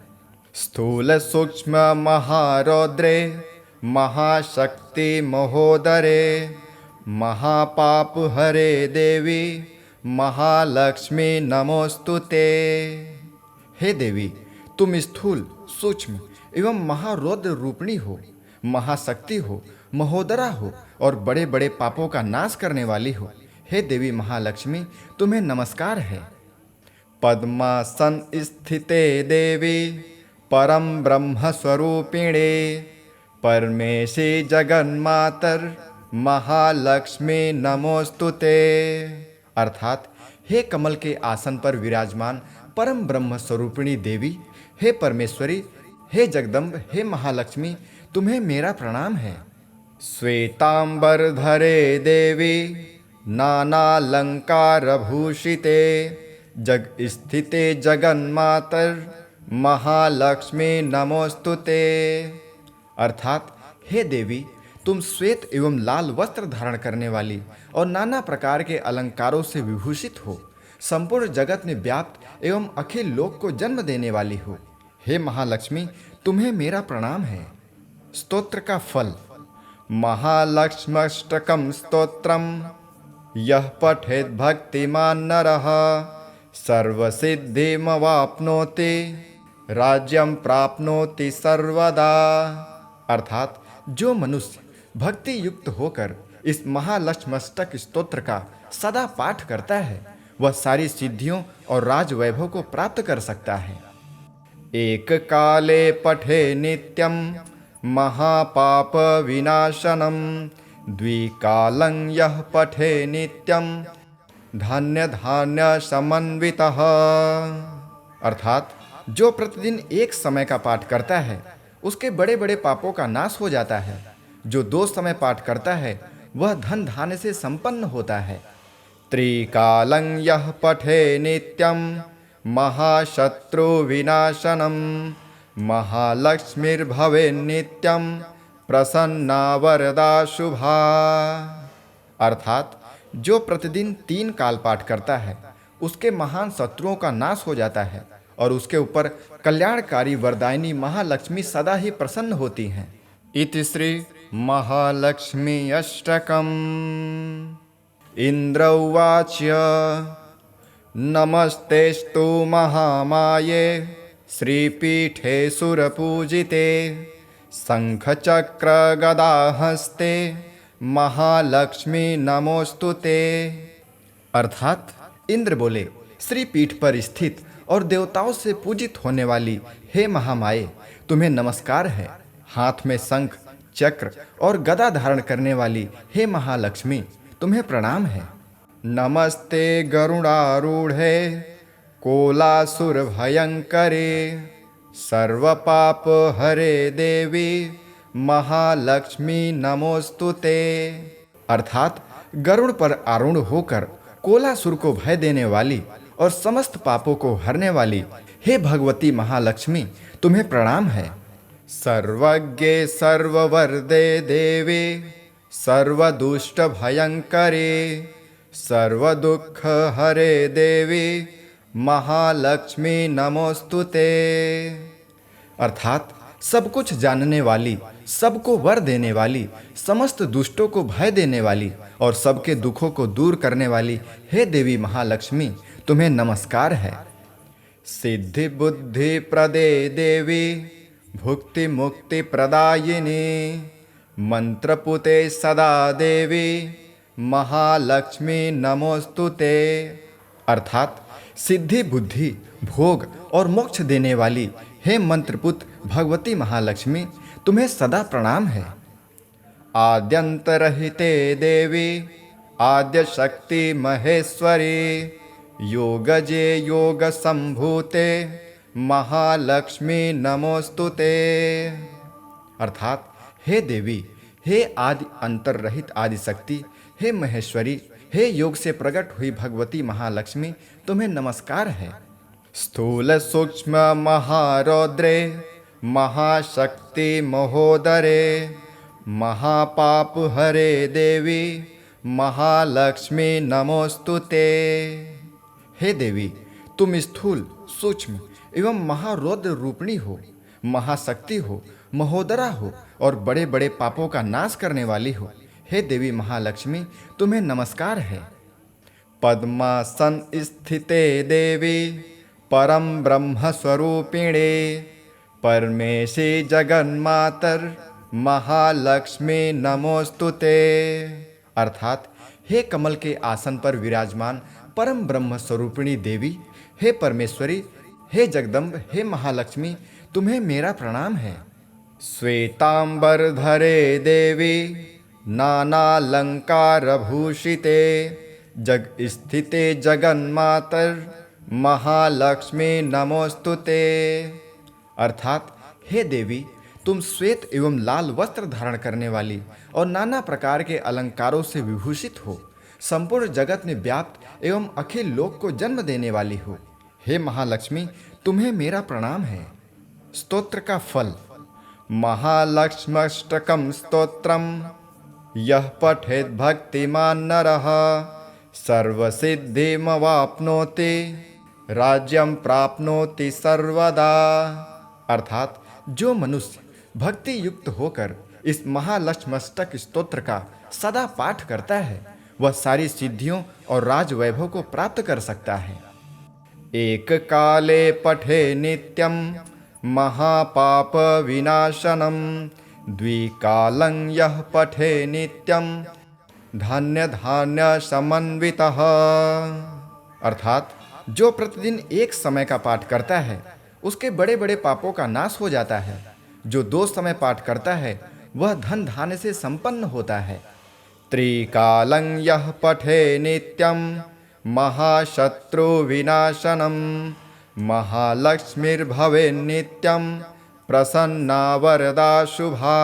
स्थूल सूक्ष्म महारौद्रे महाशक्ति महोदरे महापाप हरे देवी महालक्ष्मी नमोस्तुते। हे देवी, तुम स्थूल सूक्ष्म एवं महारौद्र रूपिणी हो, महाशक्ति हो, महोदरा हो और बड़े बड़े पापों का नाश करने वाली हो। हे देवी महालक्ष्मी, तुम्हें नमस्कार है। पद्मासन स्थिते देवी परम ब्रह्म स्वरूपिणे परमेशी जगन्मातर महालक्ष्मी नमोस्तुते। अर्थात हे कमल के आसन पर विराजमान परम ब्रह्म स्वरूपिणी देवी, हे परमेश्वरी, हे जगदम्ब, हे महालक्ष्मी, तुम्हें मेरा प्रणाम है। श्वेतांबर धरे देवी नानालंकार भूषिते जग स्थिते जगन्मातर महालक्ष्मी नमोस्तुते। अर्थात हे देवी, तुम श्वेत एवं लाल वस्त्र धारण करने वाली और नाना प्रकार के अलंकारों से विभूषित हो, संपूर्ण जगत में व्याप्त एवं अखिल लोक को जन्म देने वाली हो। हे महालक्ष्मी, तुम्हें मेरा प्रणाम है। स्तोत्र का फल। महालक्ष्म्यष्टकं स्तोत्रम यः पठेत् भक्तिमान् नरः सर्वसिद्धिमवाप्नोति राज्यं प्राप्नोति सर्वदा। अर्थात जो मनुष्य भक्ति युक्त होकर इस महालक्ष्म्यष्टक स्तोत्र का सदा पाठ करता है, वह सारी सिद्धियों और राज वैभव को प्राप्त कर सकता है। एक काले पठे नित्यं महापाप विनाशनम द्विकालं यः पठे नित्यं धान्य धान्य समन्वितः। अर्थात जो प्रतिदिन एक समय का पाठ करता है, उसके बड़े बड़े पापों का नाश हो जाता है। जो 2 समय पाठ करता है, वह धन धान्य से संपन्न होता है। त्रिकालं यः पठे नित्यं महाशत्रु विनाशनम महालक्ष्मीर्भवे नित्यं प्रसन्ना वरदा शुभा। अर्थात जो प्रतिदिन 3 काल पाठ करता है, उसके महान शत्रुओं का नाश हो जाता है और उसके ऊपर कल्याणकारी वरदायिनी महालक्ष्मी सदा ही प्रसन्न होती हैं। इति श्री महालक्ष्मी अष्टकम्। इंद्र उवाच नमस्तेस्तु महामाये श्रीपीठे सुरपूजिते शंखचक्र गदाहस्ते महालक्ष्मी नमोस्तुते। अर्थात इंद्र बोले, श्रीपीठ पर स्थित और देवताओं से पूजित होने वाली हे महामाये, तुम्हें नमस्कार है। हाथ में शंख चक्र और गदा धारण करने वाली हे महालक्ष्मी, तुम्हें प्रणाम है। नमस्ते गरुड़ारूढ़े कोलासुर भयंकरे सर्वपाप हरे देवी महालक्ष्मी नमोस्तुते। अर्थात गरुड़ पर आरूढ़ होकर कोलासुर को भय देने वाली और समस्त पापों को हरने वाली हे भगवती महालक्ष्मी, तुम्हें प्रणाम है। सर्वज्ञे सर्ववरदे देवी सर्वदुष्ट भयंकरे सर्वदुःख हरे देवी महालक्ष्मी नमोस्तुते। अर्थात सब कुछ जानने वाली, सबको वर देने वाली, समस्त दुष्टों को भय देने वाली और सबके दुखों को दूर करने वाली हे देवी महालक्ष्मी, तुम्हें नमस्कार है। सिद्धि बुद्धि प्रदे देवी, भुक्ति मुक्ति प्रदायिनी, मंत्रपुते सदा देवी, महालक्ष्मी नमोस्तुते। अर्थात सिद्धि बुद्धि भोग और मोक्ष देने वाली हे मंत्रपुत भगवती महालक्ष्मी, तुम्हें सदा प्रणाम है। आद्यंतरहिते देवी, आद्य शक्ति महेश्वरी, योगजे योग संभूते, महालक्ष्मी नमोस्तुते। अर्थात हे देवी, हे आदि अंतर रहित आदि शक्ति, हे महेश्वरी, हे योग से प्रकट हुई भगवती महालक्ष्मी, तुम्हें नमस्कार है। स्थूल सूक्ष्म महारौद्रे, महाशक्ति महोदरे, महापाप हरे देवी, महालक्ष्मी नमोस्तुते। हे देवी, तुम स्थूल सूक्ष्म एवं महारौद्र रूपिणी हो, महाशक्ति हो, महोदरा हो और बड़े बड़े पापों का नाश करने वाली हो। हे देवी महालक्ष्मी, तुम्हें नमस्कार है। पद्मासन स्थिते देवी, परम ब्रह्म स्वरूपिणे, परमेशे जगन्मातर, महालक्ष्मी नमोस्तुते। अर्थात हे कमल के आसन पर विराजमान परम ब्रह्म स्वरूपिणी देवी, हे परमेश्वरी, हे जगदम्ब, हे महालक्ष्मी, तुम्हें मेरा प्रणाम है। श्वेतांबर धरे देवी, नानालंकार भूषिते, जग स्थिते जगन्मातर, महालक्ष्मी नमोस्तुते। अर्थात हे देवी, तुम श्वेत एवं लाल वस्त्र धारण करने वाली और नाना प्रकार के अलंकारों से विभूषित हो, संपूर्ण जगत में व्याप्त एवं अखिल लोक को जन्म देने वाली हो। हे महालक्ष्मी, तुम्हें मेरा प्रणाम है। स्तोत्र का फल। महालक्ष्म्यष्टकं स्तोत्रम यः पठेत् भक्तिमान् नरः, सर्वसिद्धिमवाप्नोति, राज्यं प्राप्नोति सर्वदा। अर्थात जो मनुष्य भक्ति युक्त होकर इस महालक्ष्म्यष्टक स्तोत्र का सदा पाठ करता है, वह सारी सिद्धियों और राज वैभव को प्राप्त कर सकता है। एक काले पठे नित्यं महापाप विनाशनम, द्विकालं यः पठे नित्यं धान्य धान्य समन्वितः। अर्थात जो प्रतिदिन एक समय का पाठ करता है, उसके बड़े बड़े पापों का नाश हो जाता है। जो 2 समय पाठ करता है, वह धन धान्य से संपन्न होता है। त्रिकालं यः पठे नित्यं महाशत्रु विनाशनम, महालक्ष्मीर्भवे नित्यं प्रसन्ना वरदा शुभा।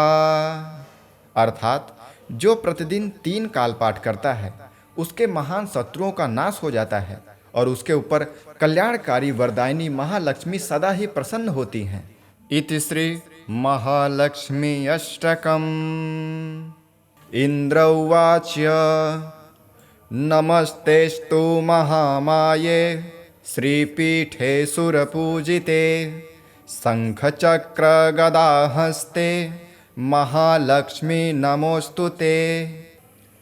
अर्थात जो प्रतिदिन 3 काल पाठ करता है, उसके महान शत्रुओं का नाश हो जाता है और उसके ऊपर कल्याणकारी वरदायिनी महालक्ष्मी सदा ही प्रसन्न होती हैं। इति श्री महालक्ष्मी अष्टकम्। इंद्र उवाच नमस्तेस्तु महामाये, श्रीपीठे सुरपूजिते, शंखचक्र गदाहस्ते, महालक्ष्मी नमोस्तुते।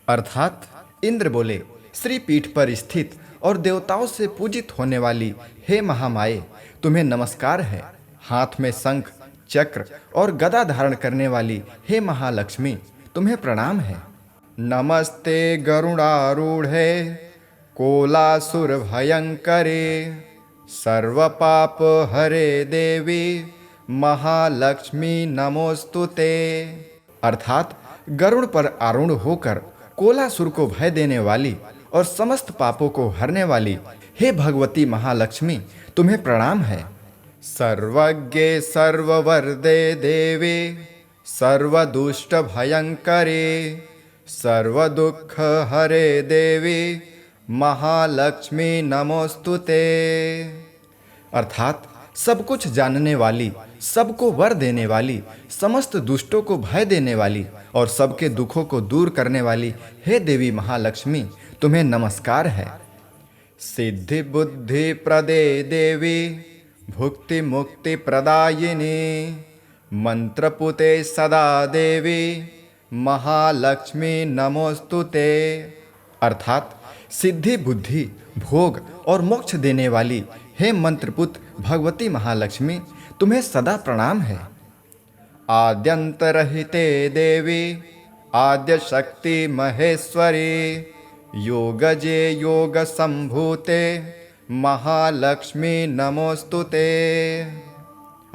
अर्थात इंद्र बोले, श्रीपीठ पर स्थित और देवताओं से पूजित होने वाली हे महामाये, तुम्हें नमस्कार है। हाथ में शंख चक्र और गदा धारण करने वाली हे महालक्ष्मी, तुम्हें प्रणाम है। नमस्ते गरुड़ारूढ़े, कोलासुर भयंकरे, सर्वपाप हरे देवी, महालक्ष्मी नमोस्तुते। अर्थात गरुड़ पर आरूढ़ होकर कोलासुर को भय देने वाली और समस्त पापों को हरने वाली हे भगवती महालक्ष्मी, तुम्हें प्रणाम है। सर्वज्ञे सर्ववरदे देवी, सर्वदुष्ट भयंकरे, सर्वदुःख हरे देवी, महालक्ष्मी नमोस्तुते। अर्थात सब कुछ जानने वाली, सबको वर देने वाली, समस्त दुष्टों को भय देने वाली और सबके दुखों को दूर करने वाली हे देवी महालक्ष्मी, तुम्हें नमस्कार है। सिद्धि बुद्धि प्रदे देवी, भुक्ति मुक्ति प्रदायिनी, मंत्रपुते सदा देवी महालक्ष्मी नमोस्तुते। अर्थात सिद्धि, बुद्धि, भोग और मोक्ष देने वाली हे मंत्रपुत भगवती महालक्ष्मी, तुम्हें सदा प्रणाम है। आद्यंतरहिते देवी आद्य शक्ति महेश्वरी योगजे योग संभूते महालक्ष्मी नमोस्तुते।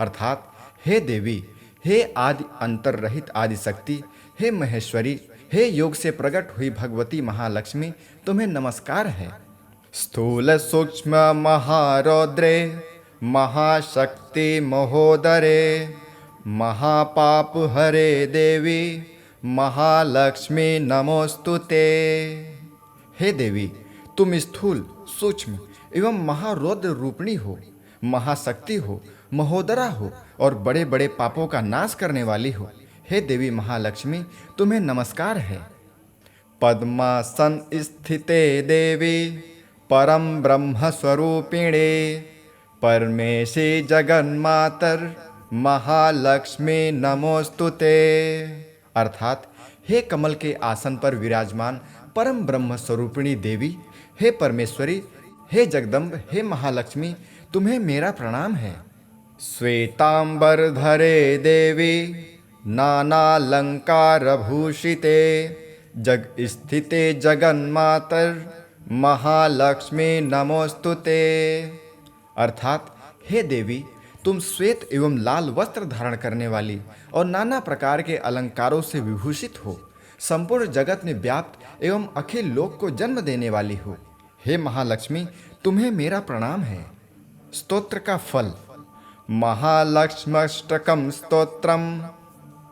अर्थात हे देवी, हे आदि अंतर रहित आदि शक्ति, हे महेश्वरी, हे योग से प्रकट हुई भगवती महालक्ष्मी, तुम्हें नमस्कार है। स्थूल सूक्ष्म महारौद्रे महाशक्ति महोदरे महापाप हरे देवी महालक्ष्मी नमोस्तुते। हे देवी, तुम स्थूल, सूक्ष्म एवं महारौद्र रूपिणी हो, महाशक्ति हो, महोदरा हो और बड़े बड़े पापों का नाश करने वाली हो। हे देवी महालक्ष्मी, तुम्हें नमस्कार है। पद्मासन स्थिते देवी परम ब्रह्म स्वरूपिणे परमेशी जगन्मातर महालक्ष्मी नमोस्तुते। अर्थात हे कमल के आसन पर विराजमान परम ब्रह्म स्वरूपिणी देवी, हे परमेश्वरी, हे जगदम्ब, हे महालक्ष्मी, तुम्हें मेरा प्रणाम है। श्वेतांबर धरे देवी नानालंकार भूषिते जग स्थिते जगन्मातर महालक्ष्मी नमोस्तुते। अर्थात हे देवी, तुम श्वेत एवं लाल वस्त्र धारण करने वाली और नाना प्रकार के अलंकारों से विभूषित हो, संपूर्ण जगत में व्याप्त एवं अखिल लोक को जन्म देने वाली हो। हे महालक्ष्मी, तुम्हें मेरा प्रणाम है। स्तोत्र का फल। महालक्ष्म्यष्टकं स्तोत्रम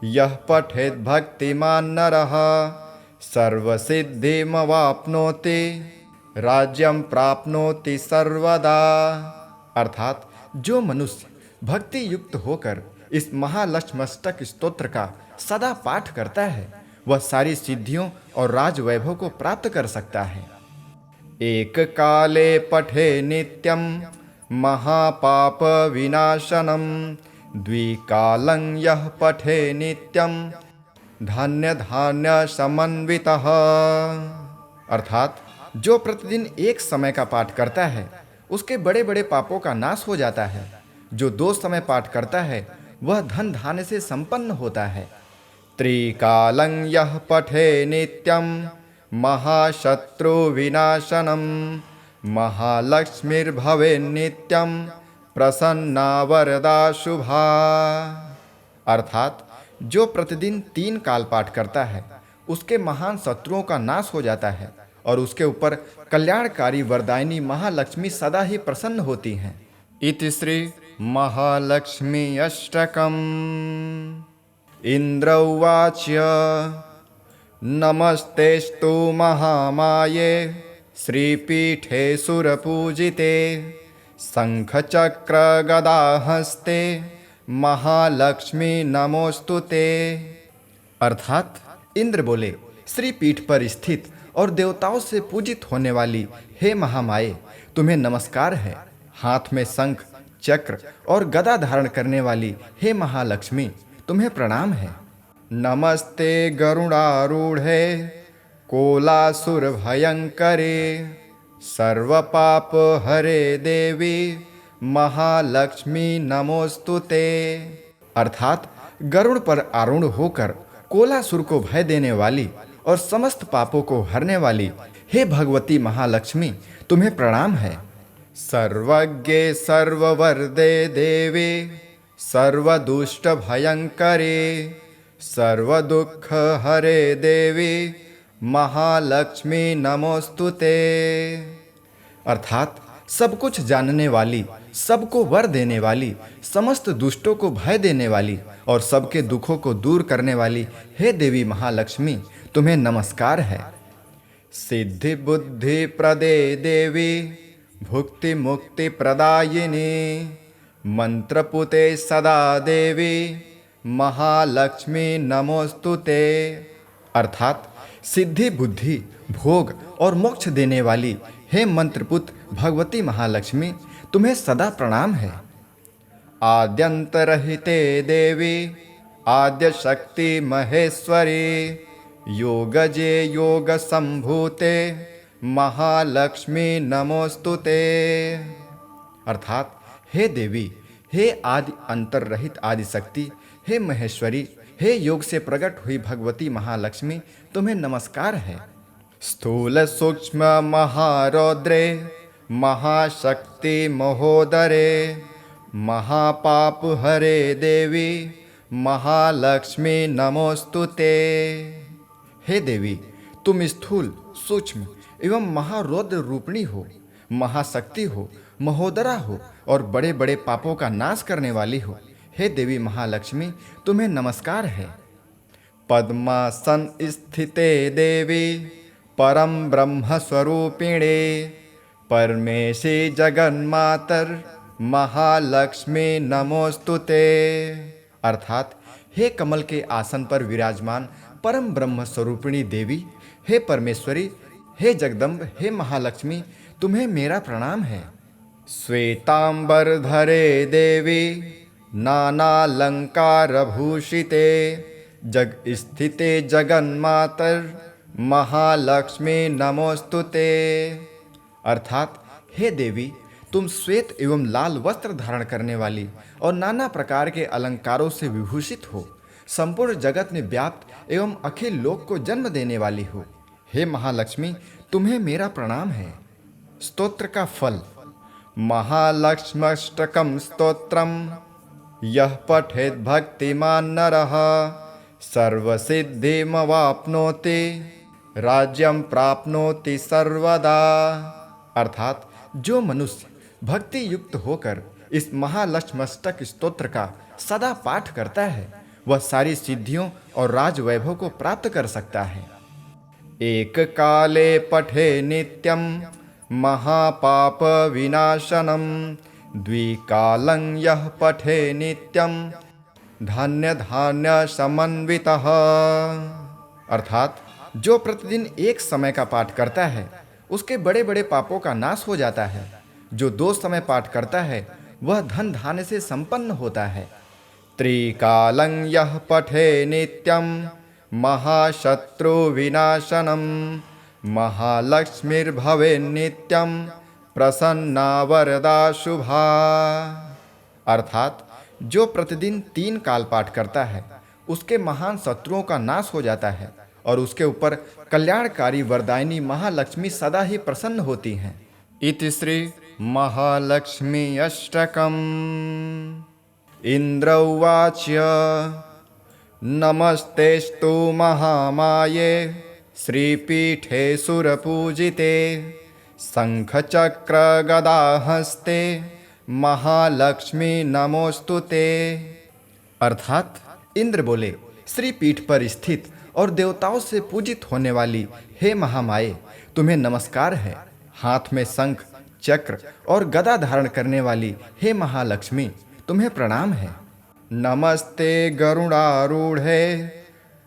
यः पठेत् भक्तिमान् नरः सर्वसिद्धिमवाप्नोति राज्यं प्राप्नोति सर्वदा। अर्थात जो मनुष्य भक्ति युक्त होकर इस महालक्ष्म्यष्टक स्तोत्र का सदा पाठ करता है, वह सारी सिद्धियों और राज वैभव को प्राप्त कर सकता है। एक काले पठे नित्यं महापाप विनाशनम द्विकालं यः पठे नित्यं धान्य धान्य समन्वितः। अर्थात जो प्रतिदिन एक समय का पाठ करता है, उसके बड़े बड़े पापों का नाश हो जाता है। जो 2 समय पाठ करता है, वह धन धान्य से संपन्न होता है। त्रिकालं यः पठे नित्यं महाशत्रु विनाशनम महालक्ष्मीर्भवे नित्यं प्रसन्ना वरदा शुभा। अर्थात जो प्रतिदिन 3 काल पाठ करता है, उसके महान शत्रुओं का नाश हो जाता है और उसके ऊपर कल्याणकारी वरदायिनी महालक्ष्मी सदा ही प्रसन्न होती हैं। इति श्री महालक्ष्मी अष्टकम्। इंद्र उवाच नमस्तेस्तु महामाये श्रीपीठे सुरपूजिते शंखचक्र गदाहस्ते महालक्ष्मी नमोस्तुते। अर्थात इंद्र बोले, श्रीपीठ पर स्थित और देवताओं से पूजित होने वाली हे महामाये, तुम्हें नमस्कार है। हाथ में शंख, चक्र और गदा धारण करने वाली हे महालक्ष्मी, तुम्हें प्रणाम है। नमस्ते गरुड़ारूढ़े कोलासुर भयंकरे सर्वपाप हरे देवी महालक्ष्मी नमोस्तुते। अर्थात गरुड़ पर आरूढ़ होकर कोलासुर को भय देने वाली और समस्त पापों को हरने वाली हे भगवती महालक्ष्मी, तुम्हें प्रणाम है। सर्वज्ञे सर्ववरदे देवी सर्वदुष्ट भयंकरे सर्वदुःख हरे देवी महालक्ष्मी नमोस्तुते। अर्थात सब कुछ जानने वाली, सबको वर देने वाली, समस्त दुष्टों को भय देने वाली और सबके दुखों को दूर करने वाली हे देवी महालक्ष्मी, तुम्हें नमस्कार है। सिद्धि बुद्धि प्रदे देवी भुक्ति मुक्ति प्रदायिनी मंत्रपुते सदा देवी महालक्ष्मी नमोस्तुते। अर्थात सिद्धि, बुद्धि, भोग और मोक्ष देने वाली हे मंत्रपुत भगवती महालक्ष्मी, तुम्हें सदा प्रणाम है। आद्यंतरहिते देवी आद्य शक्ति महेश्वरी योगजे योग संभूते महालक्ष्मी नमोस्तुते। अर्थात हे देवी, हे आदि अंतर रहित आदि शक्ति, हे महेश्वरी, हे योग से प्रकट हुई भगवती महालक्ष्मी, तुम्हें नमस्कार है। स्थूल सूक्ष्म महारौद्रे महाशक्ति महोदरे महापाप हरे देवी महालक्ष्मी नमोस्तुते। हे देवी, तुम स्थूल सूक्ष्म एवं महारौद्र रूपिणी हो, महाशक्ति हो, महोदरा हो और बड़े बड़े पापों का नाश करने वाली हो। हे देवी महालक्ष्मी, तुम्हें नमस्कार है। पद्मासन स्थिते देवी परम ब्रह्म स्वरूपिणे परमेशी जगन्मातर महालक्ष्मी नमोस्तुते। अर्थात हे कमल के आसन पर विराजमान परम ब्रह्म स्वरूपिणी देवी, हे परमेश्वरी, हे जगदम्ब, हे महालक्ष्मी, तुम्हें मेरा प्रणाम है। श्वेतांबर धरे देवी नानालंकार भूषिते जग स्थिते जगन्मातर महालक्ष्मी नमोस्तुते। अर्थात हे देवी, तुम श्वेत एवं लाल वस्त्र धारण करने वाली और नाना प्रकार के अलंकारों से विभूषित हो, संपूर्ण जगत में व्याप्त एवं अखिल लोक को जन्म देने वाली हो। हे महालक्ष्मी, तुम्हें मेरा प्रणाम है। स्तोत्र का फल। महालक्ष्म्यष्टकं स्तोत्रम यः पठेत् भक्तिमान् नरः सर्वसिद्धिमवाप्नोति राज्यं प्राप्नोति सर्वदा। अर्थात जो मनुष्य भक्ति युक्त होकर इस महालक्ष्म्यष्टक स्तोत्र का सदा पाठ करता है, वह सारी सिद्धियों और राज वैभव को प्राप्त कर सकता है। एक काले पठे नित्यं महापाप विनाशनम द्विकालं यः पठे नित्यं धान्य धान्य समन्वितः। अर्थात जो प्रतिदिन एक समय का पाठ करता है, उसके बड़े बड़े पापों का नाश हो जाता है। जो 2 समय पाठ करता है, वह धन धान्य से संपन्न होता है। त्रिकालं यः पठे नित्यं महाशत्रु विनाशनम महालक्ष्मीर्भवे नित्यं प्रसन्ना वरदा शुभा। अर्थात जो प्रतिदिन 3 काल पाठ करता है, उसके महान शत्रुओं का नाश हो जाता है और उसके ऊपर कल्याणकारी वरदायिनी महालक्ष्मी सदा ही प्रसन्न होती हैं। इति श्री महालक्ष्मी अष्टकम्। इंद्र उवाच नमस्तेस्तु महामाये श्रीपीठे सुरपूजिते शंखचक्र गदाहस्ते महालक्ष्मी नमोस्तुते। अर्थात इंद्र बोले, श्रीपीठ पर स्थित और देवताओं से पूजित होने वाली हे महामाये, तुम्हें नमस्कार है। हाथ में शंख चक्र और गदा धारण करने वाली हे महालक्ष्मी, तुम्हें प्रणाम है। नमस्ते गरुड़ारूढ़े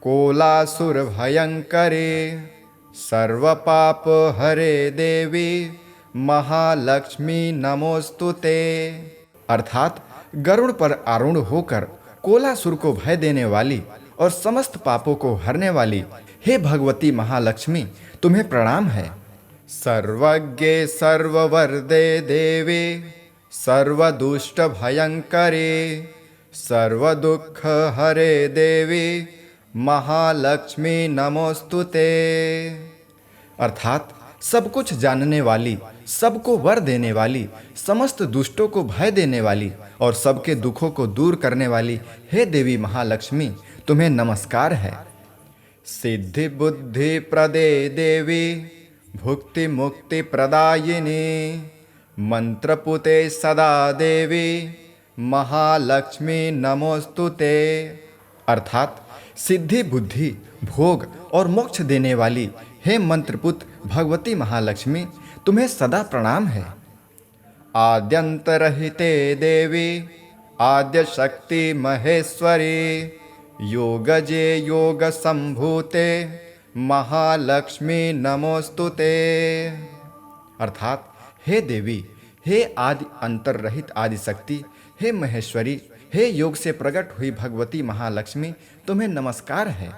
कोलासुर भयंकरे सर्वपाप हरे देवी महालक्ष्मी नमोस्तुते। अर्थात गरुड़ पर आरूढ़ होकर कोलासुर को भय देने वाली और समस्त पापों को हरने वाली हे भगवती महालक्ष्मी, तुम्हें प्रणाम है। सर्वज्ञे सर्ववरदे देवी सर्वदुष्ट भयंकरे सर्वदुःख हरे देवी महालक्ष्मी नमोस्तुते। अर्थात सब कुछ जानने वाली, सबको वर देने वाली, समस्त दुष्टों को भय देने वाली और सबके दुखों को दूर करने वाली हे देवी महालक्ष्मी, तुम्हें नमस्कार है। सिद्धि बुद्धि प्रदे देवी भुक्ति मुक्ति प्रदायिनी मंत्रपुते सदा देवी महालक्ष्मी नमोस्तुते। अर्थात सिद्धि बुद्धि भोग और मोक्ष देने वाली हे मंत्रपुत भगवती महालक्ष्मी, तुम्हें सदा प्रणाम है। आद्यंतरहिते देवी आद्य शक्ति महेश्वरी योगजे योग संभूते महालक्ष्मी नमोस्तुते। अर्थात हे देवी, हे आदि अंतर रहित आदि शक्ति, हे महेश्वरी, हे योग से प्रकट हुई भगवती महालक्ष्मी, तुम्हें नमस्कार है।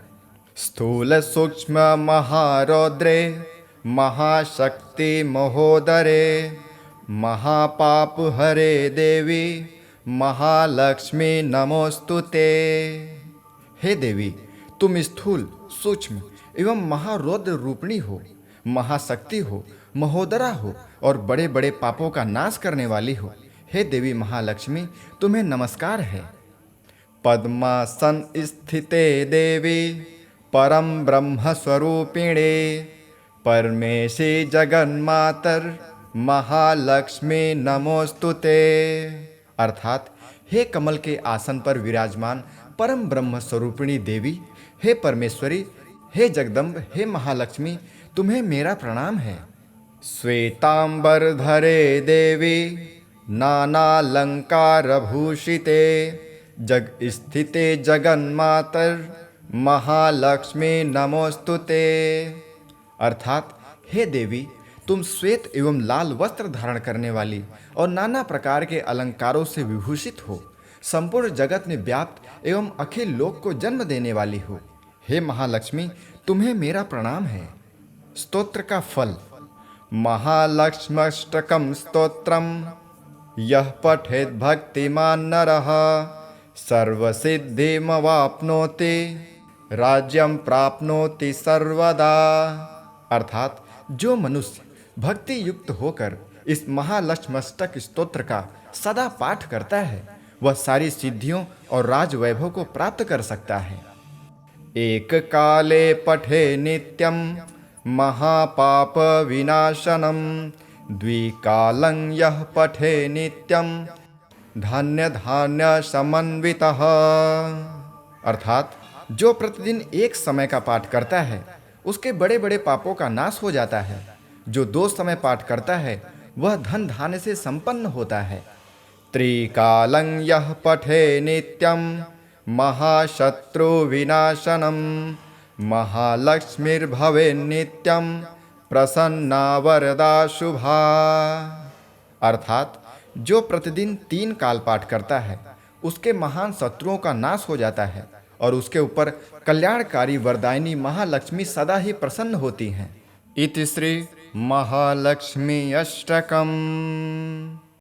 स्थूल सूक्ष्म महारौद्रे महाशक्ति महोदरे महापाप हरे देवी महालक्ष्मी नमोस्तुते। हे देवी, तुम स्थूल सूक्ष्म एवं महारौद्र रूपिणी हो, महाशक्ति हो, महोदरा हो और बड़े बड़े पापों का नाश करने वाली हो। हे देवी महालक्ष्मी, तुम्हें नमस्कार है। पद्मासन स्थिते देवी परम ब्रह्म स्वरूपिणे परमेशे जगन्मातर महालक्ष्मी नमोस्तुते। अर्थात हे कमल के आसन पर विराजमान परम ब्रह्म स्वरूपिणी देवी, हे परमेश्वरी, हे जगदम्ब, हे महालक्ष्मी, तुम्हें मेरा प्रणाम है। श्वेतांबरधरे देवी नानालंकार भूषिते जग स्थिते जगन्मातर महालक्ष्मी नमोस्तुते। अर्थात हे देवी, तुम श्वेत एवं लाल वस्त्र धारण करने वाली और नाना प्रकार के अलंकारों से विभूषित हो, संपूर्ण जगत में व्याप्त एवं अखिल लोक को जन्म देने वाली हो। हे महालक्ष्मी, तुम्हें मेरा प्रणाम है। स्तोत्र का फल। महालक्ष्म्यष्टकं स्तोत्रम यः पठेत् भक्तिमान् नरः सर्वसिद्धिमवाप्नोति राज्यं प्राप्नोति सर्वदा। अर्थात जो मनुष्य भक्ति युक्त होकर इस महालक्ष्म्यष्टक स्तोत्र का सदा पाठ करता है, वह सारी सिद्धियों और राज वैभव को प्राप्त कर सकता है। एक काले पठे नित्यं महापाप विनाशनम द्विकालं यः पठे नित्यं धान्य धान्य समन्वितः। अर्थात जो प्रतिदिन एक समय का पाठ करता है, उसके बड़े बड़े पापों का नाश हो जाता है। जो 2 समय पाठ करता है, वह धन धान्य से संपन्न होता है। त्रिकालं यः पठे नित्यं महाशत्रु विनाशनम महालक्ष्मीर्भवे नित्यं प्रसन्ना वरदा शुभा। अर्थात जो प्रतिदिन 3 काल पाठ करता है, उसके महान शत्रुओं का नाश हो जाता है और उसके ऊपर कल्याणकारी वरदायिनी महालक्ष्मी सदा ही प्रसन्न होती हैं। इति श्री महालक्ष्मी अष्टकम्।